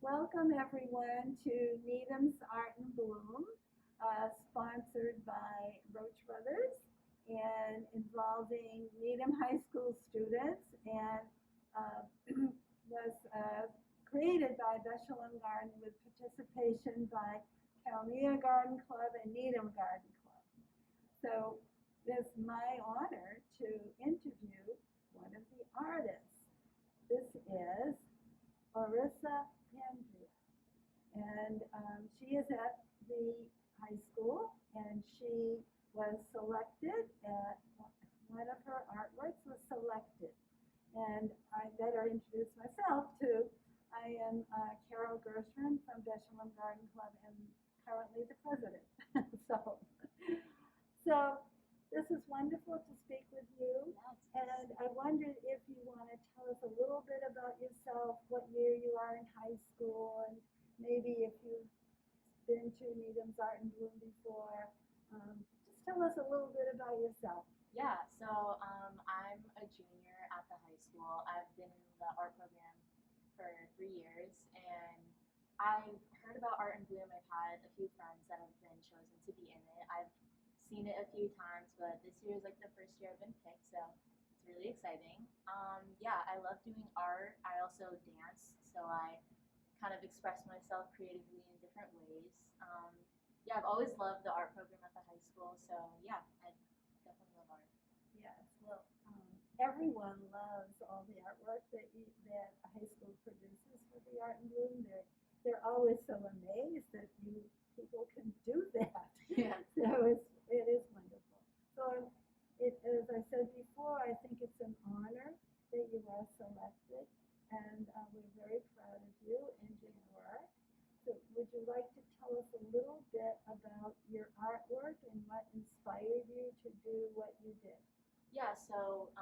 Welcome everyone to Needham's Art and Bloom, sponsored by Roach Brothers and involving Needham High School students and uh, was created by Bechelin Garden with participation by Calmia Garden Club and Needham Garden Club. So it's my honor to interview one of the artists. This is Orissa Pandya. And she is at the high school, and she was selected at one of her artworks was selected. And I better introduce myself too. I am Carol Gershman from Bechelin Garden Club and currently the president. so, so this is wonderful to speak with you. And I wondered if you want to tell us a little bit about yourself, what year you are in high school, and maybe if you've been to Needham's Art and Bloom before. Just tell us a little bit about yourself. Yeah, so I'm a junior at the high school. I've been in the art program for 3 years, and I've heard about Art and Bloom. I've had a few friends that have been chosen to be in it. I've seen it a few times, but this year is like the first year I've been picked, so it's really exciting. Yeah, I love doing art. I also dance, so I kind of express myself creatively in different ways. Yeah, I've always loved the art program at the high school, so yeah, I definitely love art. Yes, well, everyone loves all the artwork that a high school produces for the Art and Bloom. They're always so amazed that you people can do that. Yeah. So it is wonderful. So as I said before, I think it's an honor that you are selected, and we're very proud of you and your work. So would you like to tell us a little bit about your artwork and what inspired you to do what you did? Yeah, so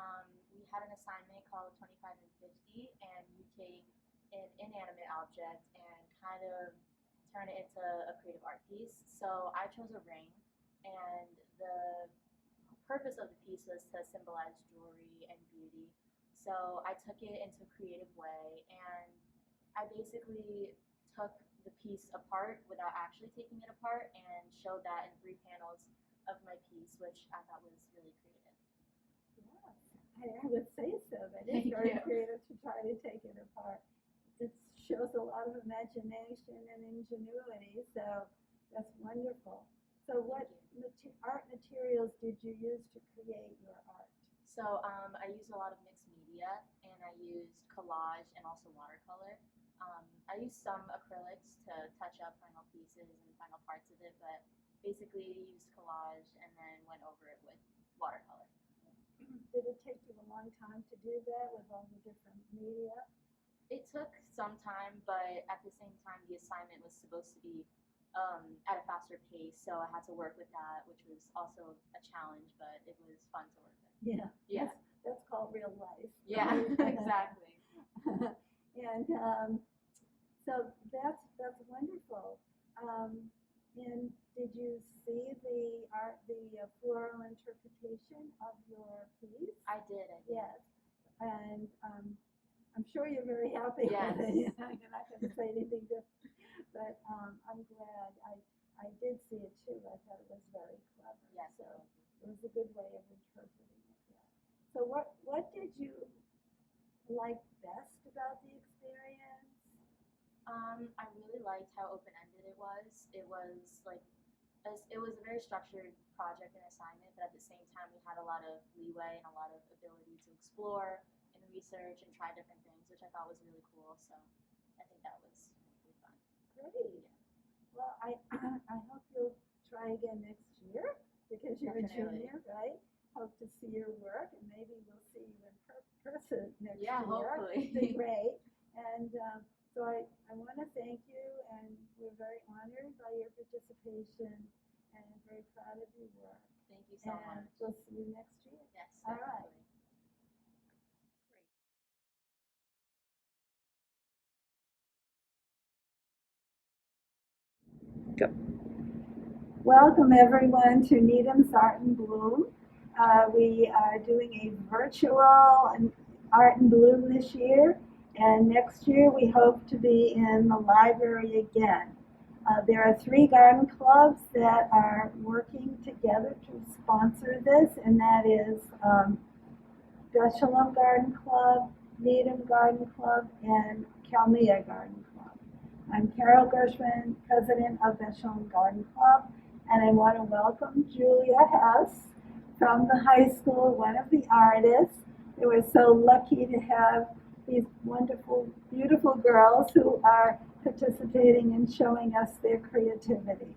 we had an assignment called 25 and 50, and you take an inanimate object and kind of turn it into a creative art piece. So I chose a ring, and the purpose of the piece was to symbolize jewelry and beauty. So I took it into a creative way, and I basically took the piece apart without actually taking it apart and showed that in 3 panels of my piece, which I thought was really creative. Yes, I would say so. That is Thank very you. creative to try to take it apart. It shows a lot of imagination and ingenuity, so that's wonderful. So what art materials did you use to create your art? So I used a lot of mixed media, and I used collage and also watercolor. I used some acrylics to touch up final pieces and final parts of it, but basically used collage and then went over it with watercolor. Did it take you a long time to do that with all the different media? It took some time, but at the same time, the assignment was supposed to be at a faster pace, so I had to work with that, which was also a challenge, but it was fun to work with. Yeah. Yeah. That's called real life. Yeah, exactly. And so that's wonderful. And did you see the floral interpretation of your piece? I did. Yes. And I'm sure you're very happy Yes. with it. You're not going to say anything different. But I'm glad. I did see it too. I thought it was very clever. Yes. So it was a good way of interpreting it. Yeah. So what did you like best about the experience? I really liked how open-ended it was. It was like it was a very structured project and assignment, but at the same time, we had a lot of leeway and a lot of ability to explore and research and try different things, which I thought was really cool. So I think that was really fun. Great. Yeah. Well, I hope you'll try again next year because you're Definitely. a junior, right? Hope to see your work, and maybe we'll see you in person next Yeah, year. hopefully. It'd be great. And so I want to thank you, and we're very honored by your participation and very proud of your work. Thank you so And much. we'll see you next year. Yes, All right. definitely. Go. Welcome everyone to Needham's Art and Bloom. We are doing a virtual Art and Bloom this year, And next year we hope to be in the library again. There are 3 garden clubs that are working together to sponsor this, and that is Shalom Garden Club, Needham Garden Club, and Kalmia Garden Club. I'm Carol Gershman, president of Shalom Garden Club, and I want to welcome Julia Hess from the high school, one of the artists. We were so lucky to have these wonderful, beautiful girls who are participating and showing us their creativity.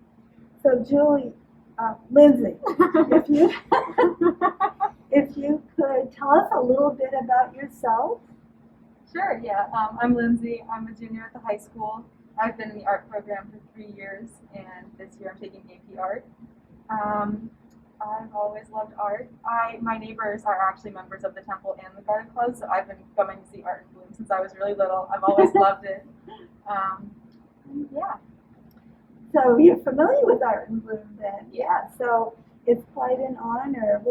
So Lindsay, if you could tell us a little bit about yourself. Sure, yeah. I'm Lindsay. I'm a junior at the high school. I've been in the art program for 3 years, and this year I'm taking AP Art. I've always loved art. My neighbors are actually members of the Temple and the Garden Club, so I've been coming to see Art in Bloom since I was really little. I've always loved it. Yeah. So you're familiar with Art in Bloom then? Yeah. So it's quite an honor.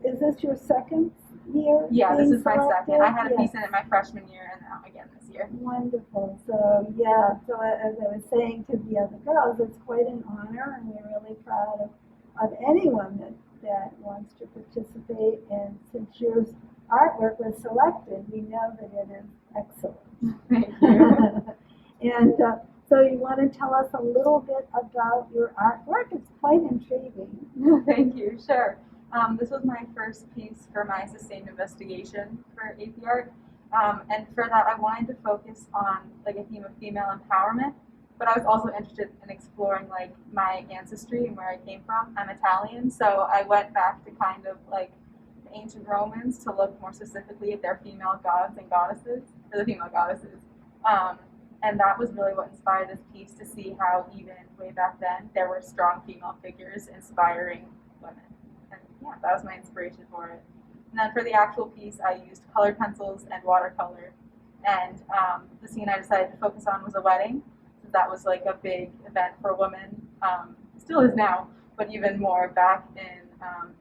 Is this your second year? Yeah, this is my second. I had a Yes. piece in it my freshman year and now again this year. Wonderful. So yeah, so as I was saying to the other girls, it's quite an honor, and we're really proud of anyone that wants to participate. And since your artwork was selected, we know that it is excellent. Thank you. And so you want to tell us a little bit about your artwork? It's quite intriguing. Thank you, sure. This was my first piece for my sustained investigation for AP Art. And for that, I wanted to focus on like a theme of female empowerment, but I was also interested in exploring like my ancestry and where I came from. I'm Italian, so I went back to kind of like the ancient Romans to look more specifically at their female gods and goddesses, or the female goddesses. And that was really what inspired this piece, to see how even way back then there were strong female figures inspiring women. And yeah, that was my inspiration for it. And then for the actual piece, I used colored pencils and watercolor. And the scene I decided to focus on was a wedding. So that was like a big event for women, still is now, but even more back in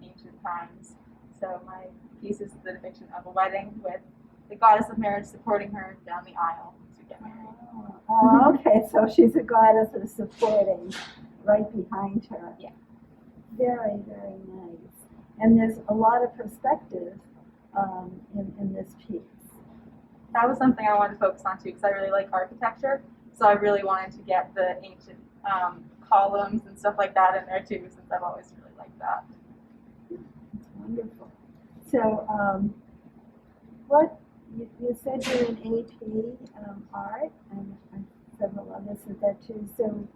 ancient times. So my piece is the depiction of a wedding with the goddess of marriage supporting her down the aisle to get married. Oh, okay, so she's a goddess of supporting right behind her. Yeah. Very, very nice. And there's a lot of perspective in this piece. That was something I wanted to focus on too, because I really like architecture. So I really wanted to get the ancient columns and stuff like that in there too, since I've always really liked that. It's wonderful. So, you said you're in AP art, and several others said that too. So,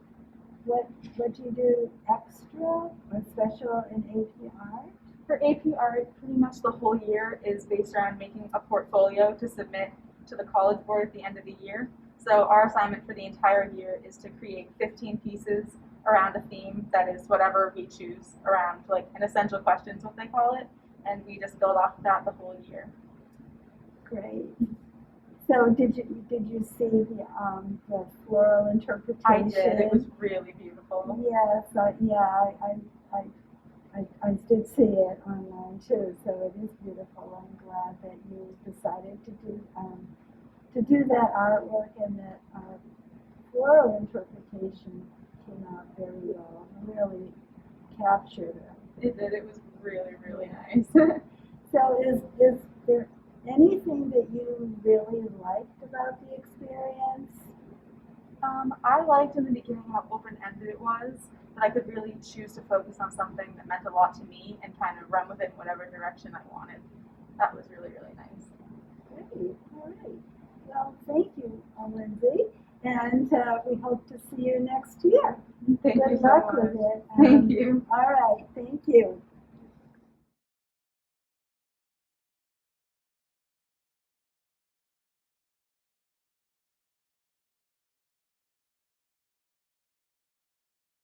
what do you do extra or special in AP art? For AP Art, pretty much the whole year is based around making a portfolio to submit to the College Board at the end of the year. So our assignment for the entire year is to create 15 pieces around a theme that is whatever we choose, around like an essential question is what they call it, and we just build off of that the whole year. Great. So did you see the floral interpretation? I did. It was really beautiful. Yes, I did see it online too. So it is beautiful. I'm glad that you decided to do that artwork, and that floral interpretation came out very well. Really captured it. It did. It was really, really nice. So is there anything that you really liked about the experience? I liked in the beginning how open-ended it was, that I could really choose to focus on something that meant a lot to me and kind of run with it in whatever direction I wanted. That was really, really nice. Great. All right. Well, thank you, Lindsay, and we hope to see you next year. Thank you Good so luck much. with it. Thank you. All right. Thank you.